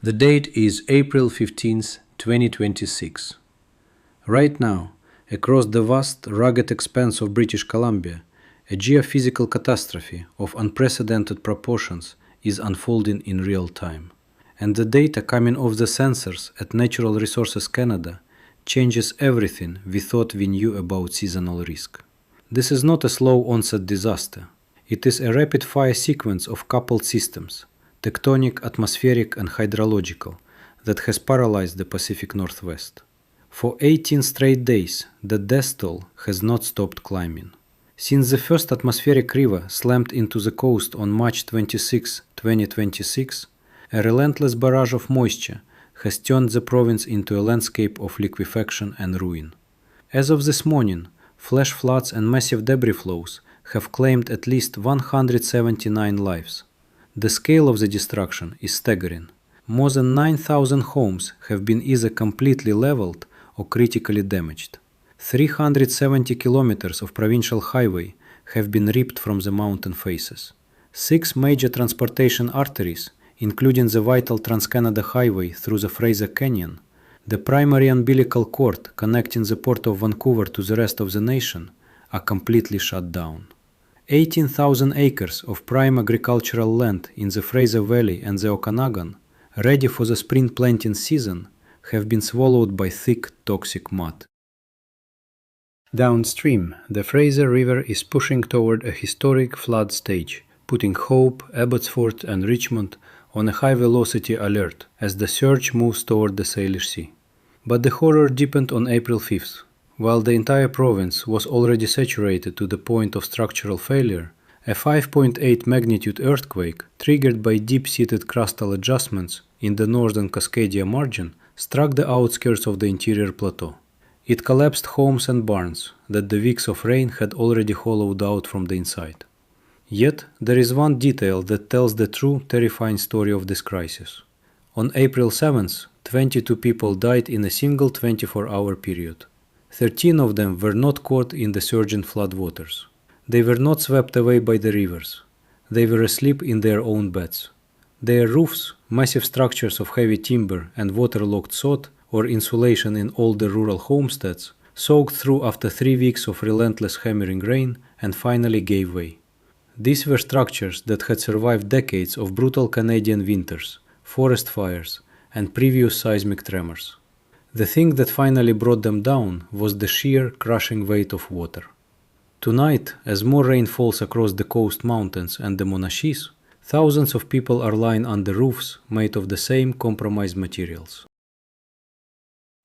The date is April 15th, 2026. Right now, across the vast, rugged expanse of British Columbia, a geophysical catastrophe of unprecedented proportions is unfolding in real time. And the data coming off the sensors at Natural Resources Canada changes everything we thought we knew about seasonal risk. This is not a slow onset disaster. It is a rapid-fire sequence of coupled systems, tectonic, atmospheric, and hydrological, that has paralyzed the Pacific Northwest. For 18 straight days, the death toll has not stopped climbing. Since the first atmospheric river slammed into the coast on March 26, 2026, a relentless barrage of moisture has turned the province into a landscape of liquefaction and ruin. As of this morning, flash floods and massive debris flows have claimed at least 179 lives. The scale of the destruction is staggering. More than 9,000 homes have been either completely leveled or critically damaged. 370 kilometers of provincial highway have been ripped from the mountain faces. 6 major transportation arteries, including the vital Trans-Canada Highway through the Fraser Canyon, the primary umbilical cord connecting the Port of Vancouver to the rest of the nation, are completely shut down. 18,000 acres of prime agricultural land in the Fraser Valley and the Okanagan, ready for the spring planting season, have been swallowed by thick, toxic mud. Downstream, the Fraser River is pushing toward a historic flood stage, putting Hope, Abbotsford, and Richmond on a high-velocity alert as the surge moves toward the Salish Sea. But the horror deepened on April 5th. While the entire province was already saturated to the point of structural failure, a 5.8 magnitude earthquake, triggered by deep-seated crustal adjustments in the northern Cascadia margin, struck the outskirts of the Interior Plateau. It collapsed homes and barns that the weeks of rain had already hollowed out from the inside. Yet, there is one detail that tells the true, terrifying story of this crisis. On April 7th, 22 people died in a single 24-hour period. 13 of them were not caught in the surging floodwaters. They were not swept away by the rivers. They were asleep in their own beds. Their roofs, massive structures of heavy timber and waterlogged sod, or insulation in older rural homesteads, soaked through after 3 weeks of relentless hammering rain and finally gave way. These were structures that had survived decades of brutal Canadian winters, forest fires, and previous seismic tremors. The thing that finally brought them down was the sheer, crushing weight of water. Tonight, as more rain falls across the coast mountains and the Monachis, thousands of people are lying under roofs made of the same compromised materials.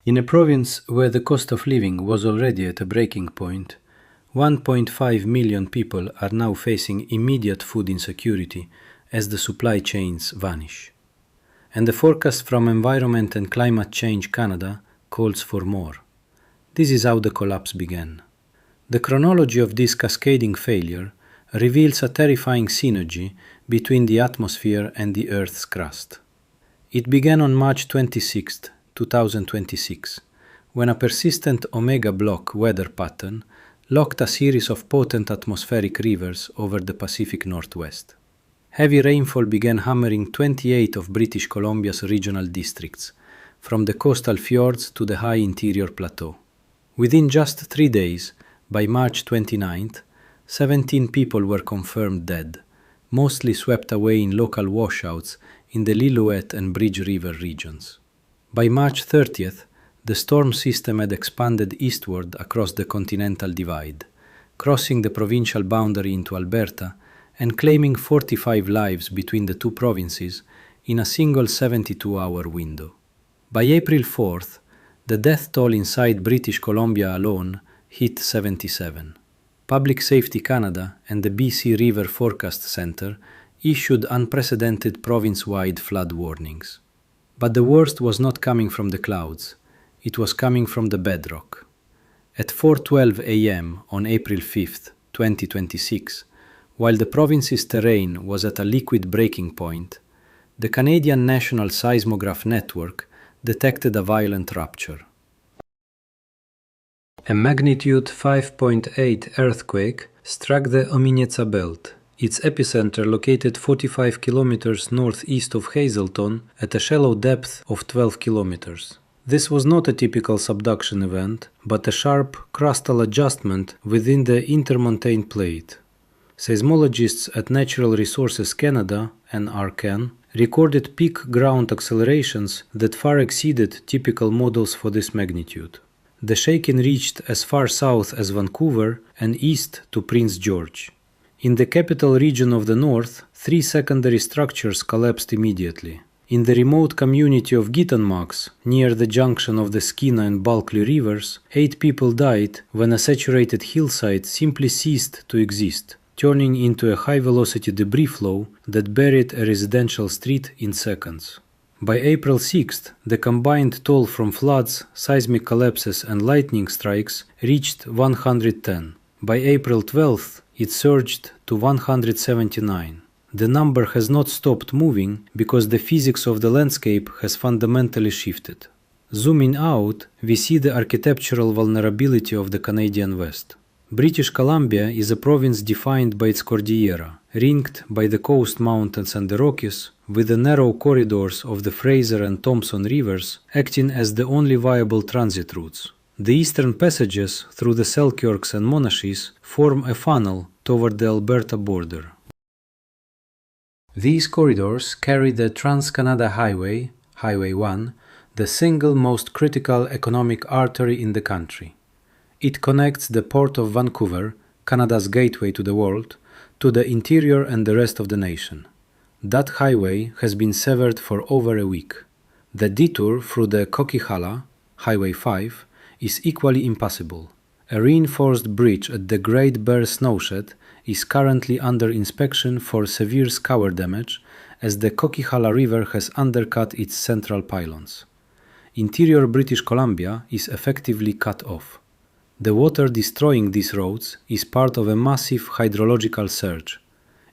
In a province where the cost of living was already at a breaking point, 1.5 million people are now facing immediate food insecurity as the supply chains vanish. And the forecast from Environment and Climate Change Canada calls for more. This is how the collapse began. The chronology of this cascading failure reveals a terrifying synergy between the atmosphere and the Earth's crust. It began on March 26, 2026, when a persistent omega block weather pattern locked a series of potent atmospheric rivers over the Pacific Northwest. Heavy rainfall began hammering 28 of British Columbia's regional districts, from the coastal fjords to the high Interior Plateau. Within just 3 days, by March 29th, 17 people were confirmed dead, mostly swept away in local washouts in the Lillooet and Bridge River regions. By March 30th, the storm system had expanded eastward across the Continental Divide, crossing the provincial boundary into Alberta and claiming 45 lives between the two provinces in a single 72-hour window. By April 4th, the death toll inside British Columbia alone hit 77. Public Safety Canada and the BC River Forecast Centre issued unprecedented province-wide flood warnings. But the worst was not coming from the clouds. It was coming from the bedrock. At 4:12 a.m. on April 5, 2026, while the province's terrain was at a liquid breaking point, the Canadian National Seismograph Network detected a violent rupture. A magnitude 5.8 earthquake struck the Ominieca Belt, its epicenter located 45 kilometers northeast of Hazelton at a shallow depth of 12 kilometers. This was not a typical subduction event, but a sharp crustal adjustment within the intermontane plate. Seismologists at Natural Resources Canada, NRCan, recorded peak ground accelerations that far exceeded typical models for this magnitude. The shaking reached as far south as Vancouver and east to Prince George. In the capital region of the north, 3 secondary structures collapsed immediately. In the remote community of Gittonmac's, near the junction of the Skeena and Bulkley rivers, 8 people died when a saturated hillside simply ceased to exist, turning into a high-velocity debris flow that buried a residential street in seconds. By April 6th, the combined toll from floods, seismic collapses and lightning strikes reached 110. By April 12th, it surged to 179. The number has not stopped moving because the physics of the landscape has fundamentally shifted. Zooming out, we see the architectural vulnerability of the Canadian West. British Columbia is a province defined by its Cordillera, ringed by the Coast Mountains and the Rockies, with the narrow corridors of the Fraser and Thompson rivers acting as the only viable transit routes. The eastern passages through the Selkirks and Monashees form a funnel toward the Alberta border. These corridors carry the Trans-Canada Highway, Highway 1, the single most critical economic artery in the country. It connects the Port of Vancouver, Canada's gateway to the world, to the interior and the rest of the nation. That highway has been severed for over a week. The detour through the Coquihalla, Highway 5, is equally impassable. A reinforced bridge at the Great Bear Snowshed is currently under inspection for severe scour damage as the Coquihalla River has undercut its central pylons. Interior British Columbia is effectively cut off. The water destroying these roads is part of a massive hydrological surge.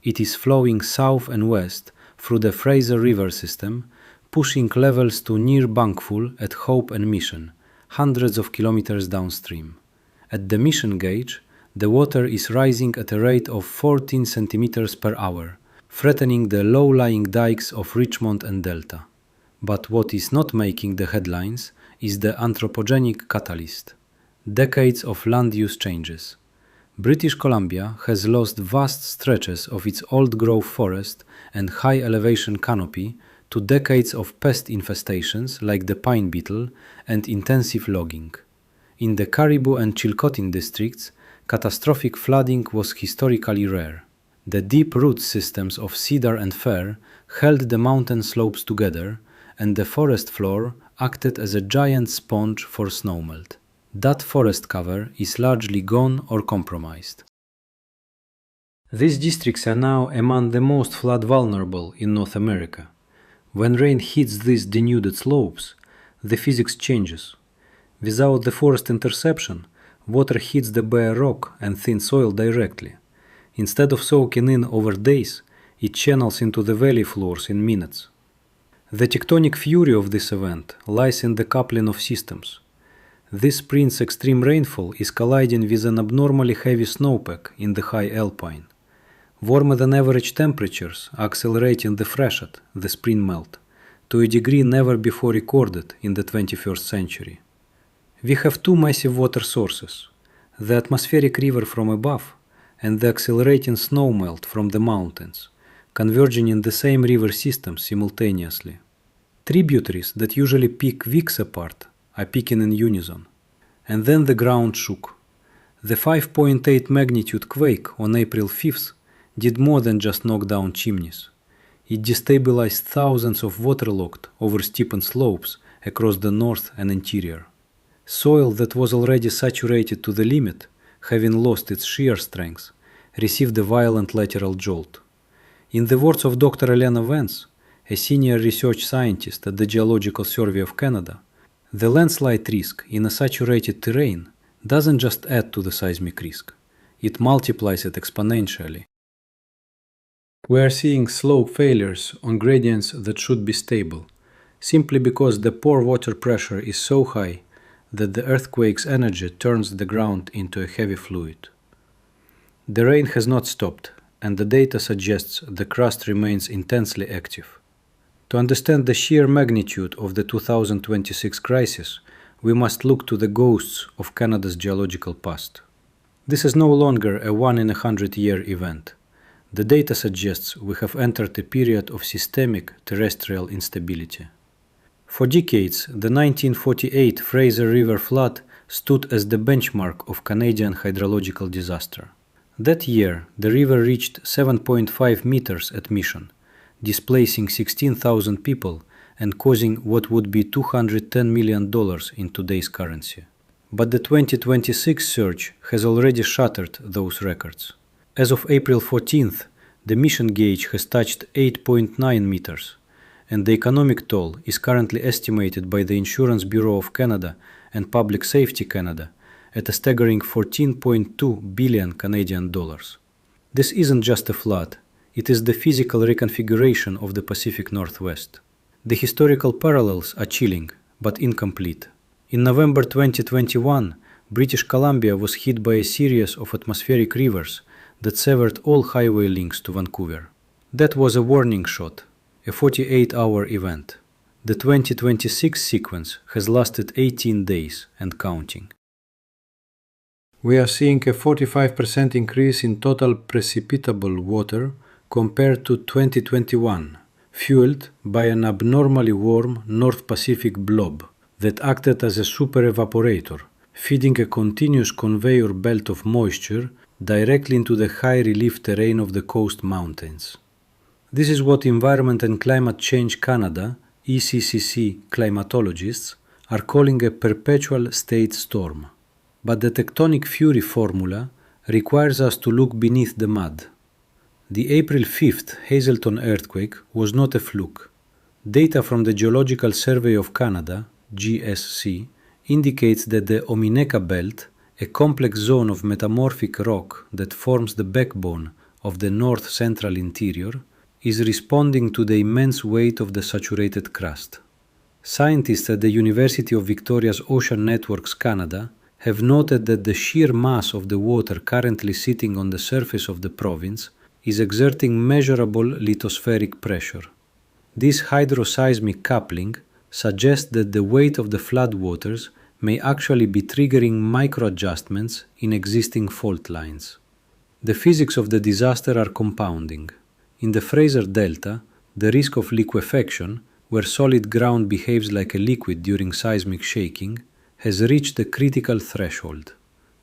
It is flowing south and west through the Fraser River system, pushing levels to near Bankful at Hope and Mission, hundreds of kilometers downstream. At the Mission gauge, the water is rising at a rate of 14 centimeters per hour, threatening the low-lying dikes of Richmond and Delta. But what is not making the headlines is the anthropogenic catalyst. Decades of land use changes. British Columbia has lost vast stretches of its old-growth forest and high-elevation canopy to decades of pest infestations like the pine beetle and intensive logging. In the Caribou and Chilcotin districts, catastrophic flooding was historically rare. The deep root systems of cedar and fir held the mountain slopes together, and the forest floor acted as a giant sponge for snowmelt. That forest cover is largely gone or compromised. These districts are now among the most flood vulnerable in North America. When rain hits these denuded slopes, the physics changes. Without the forest interception, water hits the bare rock and thin soil directly. Instead of soaking in over days, it channels into the valley floors in minutes. The tectonic fury of this event lies in the coupling of systems. This spring's extreme rainfall is colliding with an abnormally heavy snowpack in the high alpine. Warmer than average temperatures are accelerating the freshet, the spring melt, to a degree never before recorded in the 21st century. We have two massive water sources, the atmospheric river from above and the accelerating snowmelt from the mountains, converging in the same river system simultaneously. Tributaries that usually peak weeks apart are peaking in unison. And then the ground shook. The 5.8 magnitude quake on April 5th did more than just knock down chimneys. It destabilized thousands of waterlogged, oversteepened slopes across the north and interior. Soil that was already saturated to the limit, having lost its shear strength, received a violent lateral jolt. In the words of Dr. Elena Vance, a senior research scientist at the Geological Survey of Canada, the landslide risk in a saturated terrain doesn't just add to the seismic risk, it multiplies it exponentially. We are seeing slope failures on gradients that should be stable, simply because the pore water pressure is so high that the earthquake's energy turns the ground into a heavy fluid. The rain has not stopped, and the data suggests the crust remains intensely active. To understand the sheer magnitude of the 2026 crisis, we must look to the ghosts of Canada's geological past. This is no longer a 1-in-100-year event. The data suggests we have entered a period of systemic terrestrial instability. For decades, the 1948 Fraser River flood stood as the benchmark of Canadian hydrological disaster. That year, the river reached 7.5 meters at Mission, displacing 16,000 people and causing what would be $210 million in today's currency. But the 2026 surge has already shattered those records. As of April 14th, the Mission gauge has touched 8.9 meters, and the economic toll is currently estimated by the Insurance Bureau of Canada and Public Safety Canada at a staggering 14.2 billion Canadian dollars. This isn't just a flood, it is the physical reconfiguration of the Pacific Northwest. The historical parallels are chilling, but incomplete. In November 2021, British Columbia was hit by a series of atmospheric rivers that severed all highway links to Vancouver. That was a warning shot, a 48-hour event. The 2026 sequence has lasted 18 days and counting. We are seeing a 45% increase in total precipitable water compared to 2021, fueled by an abnormally warm North Pacific blob that acted as a super evaporator, feeding a continuous conveyor belt of moisture directly into the high relief terrain of the coast mountains. This is what Environment and Climate Change Canada, ECCC climatologists, are calling a perpetual state storm. But the tectonic fury formula requires us to look beneath the mud. The April 5th Hazelton earthquake was not a fluke. Data from the Geological Survey of Canada, GSC, indicates that the Omineka Belt, a complex zone of metamorphic rock that forms the backbone of the north-central interior, is responding to the immense weight of the saturated crust. Scientists at the University of Victoria's Ocean Networks Canada have noted that the sheer mass of the water currently sitting on the surface of the province is exerting measurable lithospheric pressure. This hydroseismic coupling suggests that the weight of the floodwaters may actually be triggering microadjustments in existing fault lines. The physics of the disaster are compounding. In the Fraser Delta, the risk of liquefaction, where solid ground behaves like a liquid during seismic shaking, has reached a critical threshold.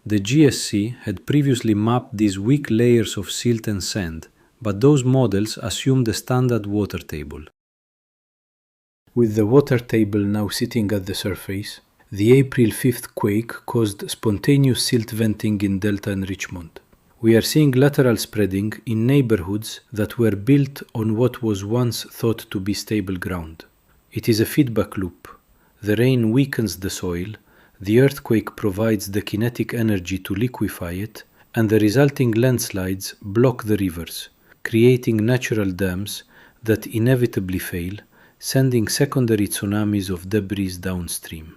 The GSC had previously mapped these weak layers of silt and sand, but those models assumed a standard water table. With the water table now sitting at the surface, the April 5th quake caused spontaneous silt venting in Delta and Richmond. We are seeing lateral spreading in neighborhoods that were built on what was once thought to be stable ground. It is a feedback loop. The rain weakens the soil, the earthquake provides the kinetic energy to liquefy it, and the resulting landslides block the rivers, creating natural dams that inevitably fail, sending secondary tsunamis of debris downstream.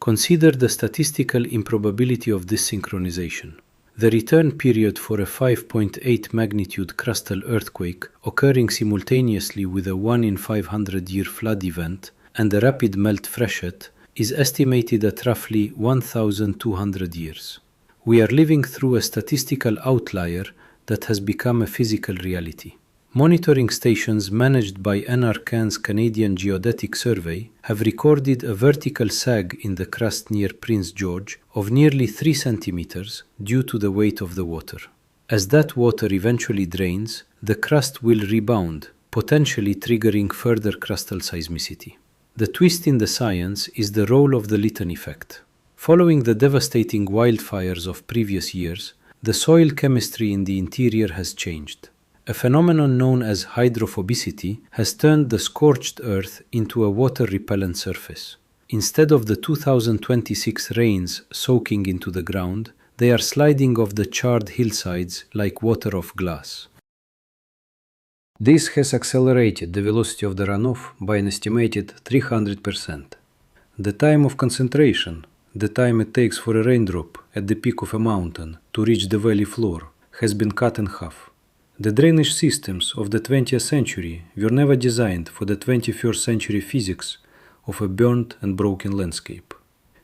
Consider the statistical improbability of this synchronization. The return period for a 5.8 magnitude crustal earthquake occurring simultaneously with a 1-in-500-year flood event and a rapid melt freshet is estimated at roughly 1,200 years. We are living through a statistical outlier that has become a physical reality. Monitoring stations managed by NRCan's Canadian Geodetic Survey have recorded a vertical sag in the crust near Prince George of nearly 3 centimeters due to the weight of the water. As that water eventually drains, the crust will rebound, potentially triggering further crustal seismicity. The twist in the science is the role of the Lytton effect. Following the devastating wildfires of previous years, the soil chemistry in the interior has changed. A phenomenon known as hydrophobicity has turned the scorched earth into a water-repellent surface. Instead of the 2026 rains soaking into the ground, they are sliding off the charred hillsides like water off glass. This has accelerated the velocity of the runoff by an estimated 300%. The time of concentration, the time it takes for a raindrop at the peak of a mountain to reach the valley floor, has been cut in half. The drainage systems of the 20th century were never designed for the 21st century physics of a burnt and broken landscape.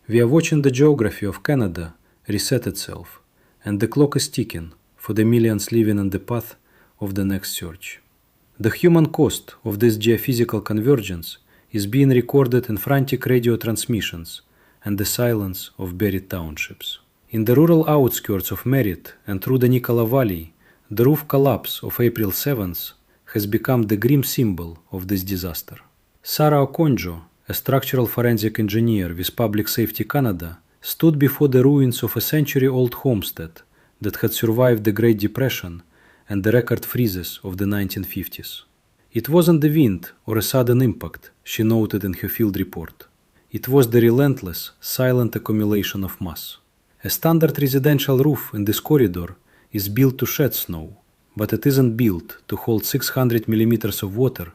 We are watching the geography of Canada reset itself, and the clock is ticking for the millions living in the path of the next surge. The human cost of this geophysical convergence is being recorded in frantic radio transmissions and the silence of buried townships. In the rural outskirts of Merritt and through the Nicola Valley, the roof collapse of April 7th has become the grim symbol of this disaster. Sarah Okonjo, a structural forensic engineer with Public Safety Canada, stood before the ruins of a century-old homestead that had survived the Great Depression and the record freezes of the 1950s. It wasn't the wind or a sudden impact, she noted in her field report. It was the relentless, silent accumulation of mass. A standard residential roof in this corridor is built to shed snow, but it isn't built to hold 600 millimeters of water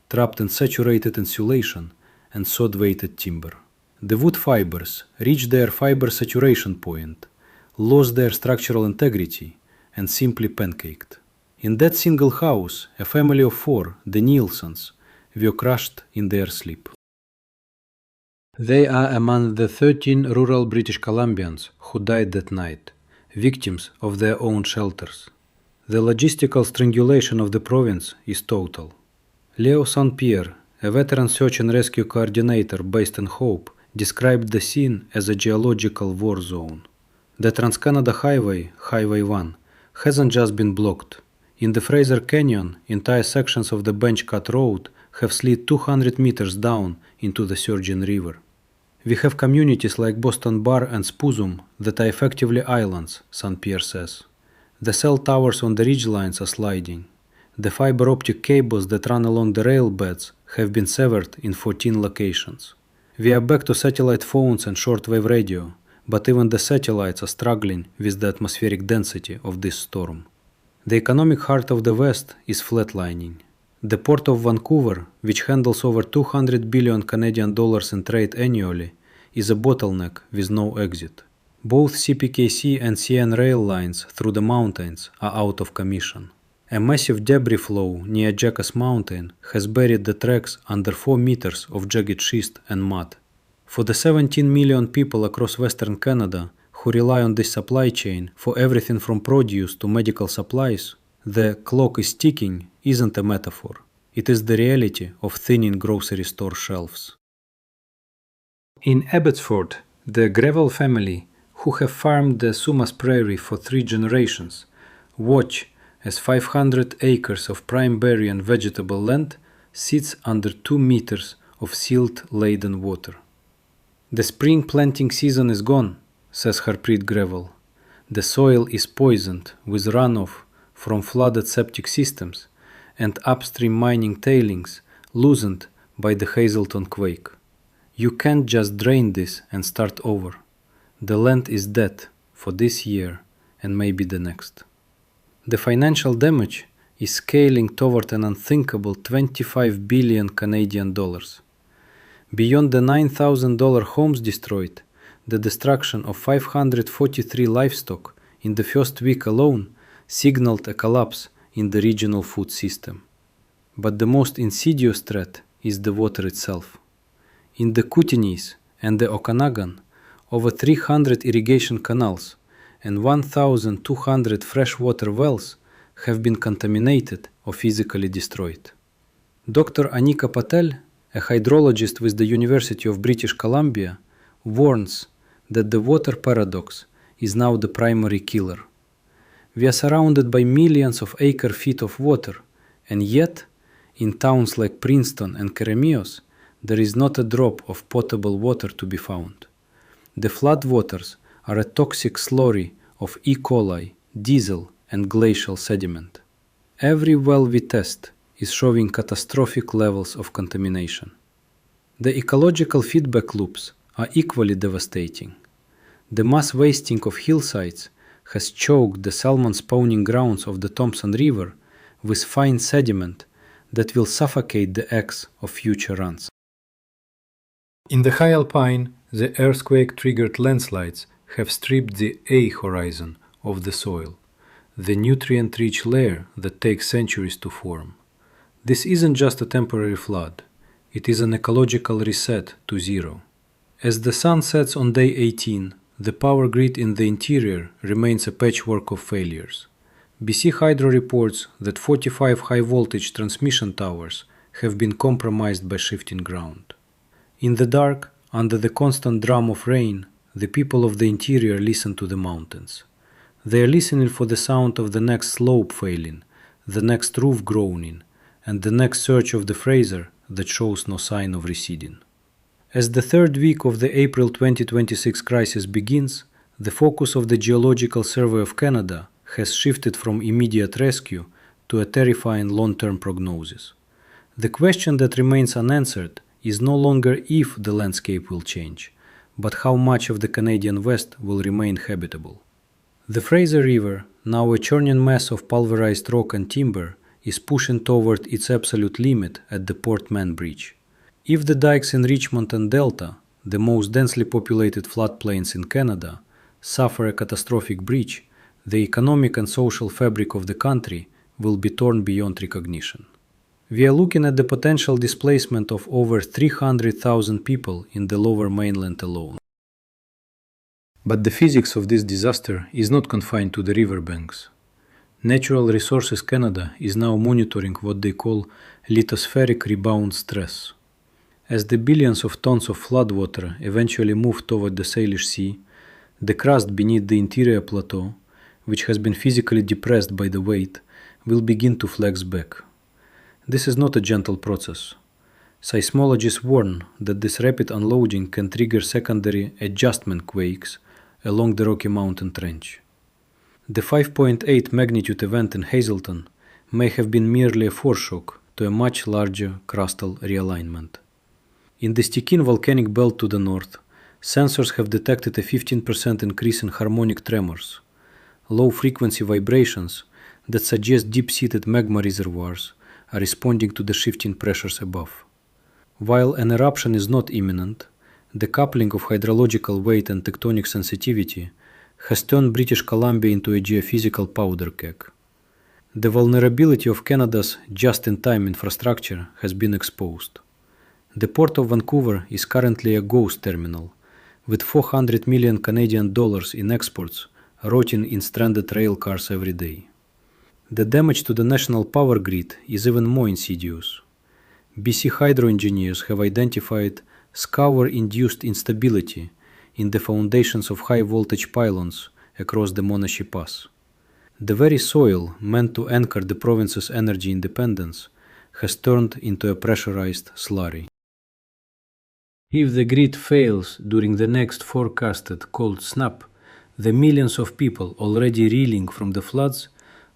trapped in saturated insulation and sod-weighted timber. The wood fibers reached their fiber saturation point, lost their structural integrity, and simply pancaked. In that single house, a family of 4, the Nielsens, were crushed in their sleep. They are among the 13 rural British Columbians who died that night, victims of their own shelters. The logistical strangulation of the province is total. Leo St. Pierre, a veteran search and rescue coordinator based in Hope, described the scene as a geological war zone. The Trans-Canada Highway, Highway 1, hasn't just been blocked. In the Fraser Canyon, entire sections of the Bench Cut Road have slid 200 meters down into the surging river. We have communities like Boston Bar and Spuzum that are effectively islands, St. Pierre says. The cell towers on the ridgelines are sliding. The fiber optic cables that run along the rail beds have been severed in 14 locations. We are back to satellite phones and shortwave radio, but even the satellites are struggling with the atmospheric density of this storm. The economic heart of the West is flatlining. The Port of Vancouver, which handles over 200 billion Canadian dollars in trade annually, is a bottleneck with no exit. Both CPKC and CN rail lines through the mountains are out of commission. A massive debris flow near Jackass Mountain has buried the tracks under 4 meters of jagged schist and mud. For the 17 million people across Western Canada who rely on this supply chain for everything from produce to medical supplies, the clock is ticking isn't a metaphor. It is the reality of thinning grocery store shelves. In Abbotsford, the Gravel family, who have farmed the Sumas Prairie for 3 generations, watch as 500 acres of prime berry and vegetable land sits under 2 meters of silt-laden water. The spring planting season is gone, says Harpreet Gravel. The soil is poisoned with runoff from flooded septic systems and upstream mining tailings loosened by the Hazelton quake. You can't just drain this and start over. The land is dead for this year and maybe the next. The financial damage is scaling toward an unthinkable 25 billion Canadian dollars. Beyond the $9,000 homes destroyed, the destruction of 543 livestock in the first week alone signaled a collapse in the regional food system. But the most insidious threat is the water itself. In the Kootenays and the Okanagan, over 300 irrigation canals and 1,200 freshwater wells have been contaminated or physically destroyed. Dr. Anika Patel, a hydrologist with the University of British Columbia, warns that the water paradox is now the primary killer. We are surrounded by millions of acre-feet of water, and yet, in towns like Princeton and Keremeos, there is not a drop of potable water to be found. The floodwaters are a toxic slurry of E. coli, diesel, and glacial sediment. Every well we test is showing catastrophic levels of contamination. The ecological feedback loops are equally devastating. The mass wasting of hillsides has choked the salmon spawning grounds of the Thompson River with fine sediment that will suffocate the eggs of future runs. In the high alpine, the earthquake-triggered landslides have stripped the A horizon of the soil. the nutrient-rich layer that takes centuries to form. This isn't just a temporary flood, it is an ecological reset to zero. As the sun sets on day 18, the power grid in the interior remains a patchwork of failures. BC Hydro reports that 45 high-voltage transmission towers have been compromised by shifting ground. In the dark, under the constant drum of rain, the people of the interior listen to the mountains. They are listening for the sound of the next slope failing, the next roof groaning, and the next surge of the Fraser that shows no sign of receding. As the third week of the April 2026 crisis begins, the focus of the Geological Survey of Canada has shifted from immediate rescue to a terrifying long-term prognosis. The question that remains unanswered is no longer if the landscape will change, but how much of the Canadian West will remain habitable. The Fraser River, now a churning mass of pulverized rock and timber, is pushing toward its absolute limit at the Port Mann Bridge. If the dikes in Richmond and Delta, the most densely populated floodplains in Canada, suffer a catastrophic breach, the economic and social fabric of the country will be torn beyond recognition. We are looking at the potential displacement of over 300,000 people in the Lower Mainland alone. But the physics of this disaster is not confined to the riverbanks. Natural Resources Canada is now monitoring what they call lithospheric rebound stress. As the billions of tons of floodwater eventually move toward the Salish Sea, the crust beneath the Interior Plateau, which has been physically depressed by the weight, will begin to flex back. This is not a gentle process. Seismologists warn that this rapid unloading can trigger secondary adjustment quakes along the Rocky Mountain Trench. The 5.8 magnitude event in Hazelton may have been merely a foreshock to a much larger crustal realignment. In the Stikine volcanic belt to the north, sensors have detected a 15% increase in harmonic tremors, low-frequency vibrations that suggest deep-seated magma reservoirs are responding to the shifting pressures above. While an eruption is not imminent, the coupling of hydrological weight and tectonic sensitivity has turned British Columbia into a geophysical powder keg. The vulnerability of Canada's just-in-time infrastructure has been exposed. The Port of Vancouver is currently a ghost terminal, with 400 million Canadian dollars in exports rotting in stranded rail cars every day. The damage to the national power grid is even more insidious. BC Hydro engineers have identified scour-induced instability in the foundations of high-voltage pylons across the Monashi Pass. The very soil meant to anchor the province's energy independence has turned into a pressurized slurry. If the grid fails during the next forecasted cold snap, the millions of people already reeling from the floods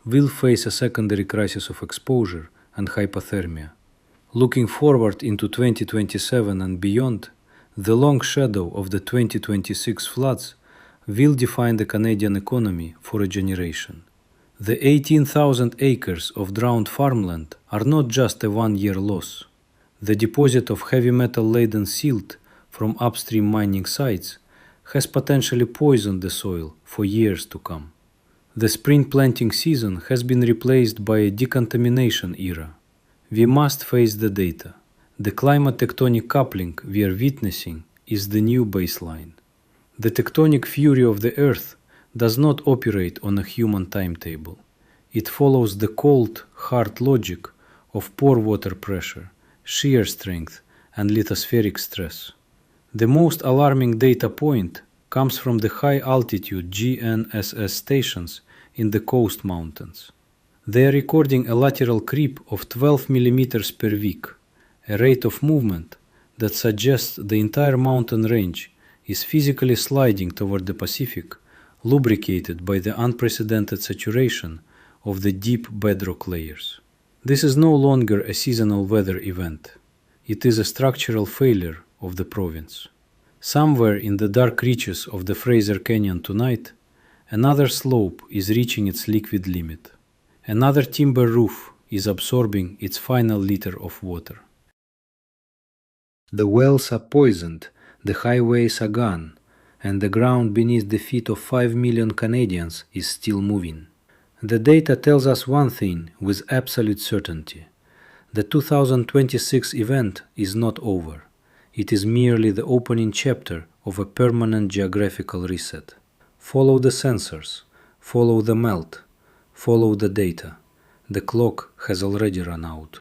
will face a secondary crisis of exposure and hypothermia. Looking forward into 2027 and beyond, the long shadow of the 2026 floods will define the Canadian economy for a generation. The 18,000 acres of drowned farmland are not just a one-year loss. The deposit of heavy metal-laden silt from upstream mining sites has potentially poisoned the soil for years to come. The spring planting season has been replaced by a decontamination era. We must face the data. The climate-tectonic coupling we are witnessing is the new baseline. The tectonic fury of the Earth does not operate on a human timetable. It follows the cold, hard logic of pore water pressure, shear strength, and lithospheric stress. The most alarming data point comes from the high-altitude GNSS stations in the coast mountains. They are recording a lateral creep of 12 mm per week, a rate of movement that suggests the entire mountain range is physically sliding toward the Pacific, lubricated by the unprecedented saturation of the deep bedrock layers. This is no longer a seasonal weather event. It is a structural failure of the province. Somewhere in the dark reaches of the Fraser Canyon tonight, another slope is reaching its liquid limit. Another timber roof is absorbing its final liter of water. The wells are poisoned, the highways are gone, and the ground beneath the feet of 5 million Canadians is still moving. The data tells us one thing with absolute certainty. The 2026 event is not over. It is merely the opening chapter of a permanent geographical reset. Follow the sensors, follow the melt, follow the data. The clock has already run out.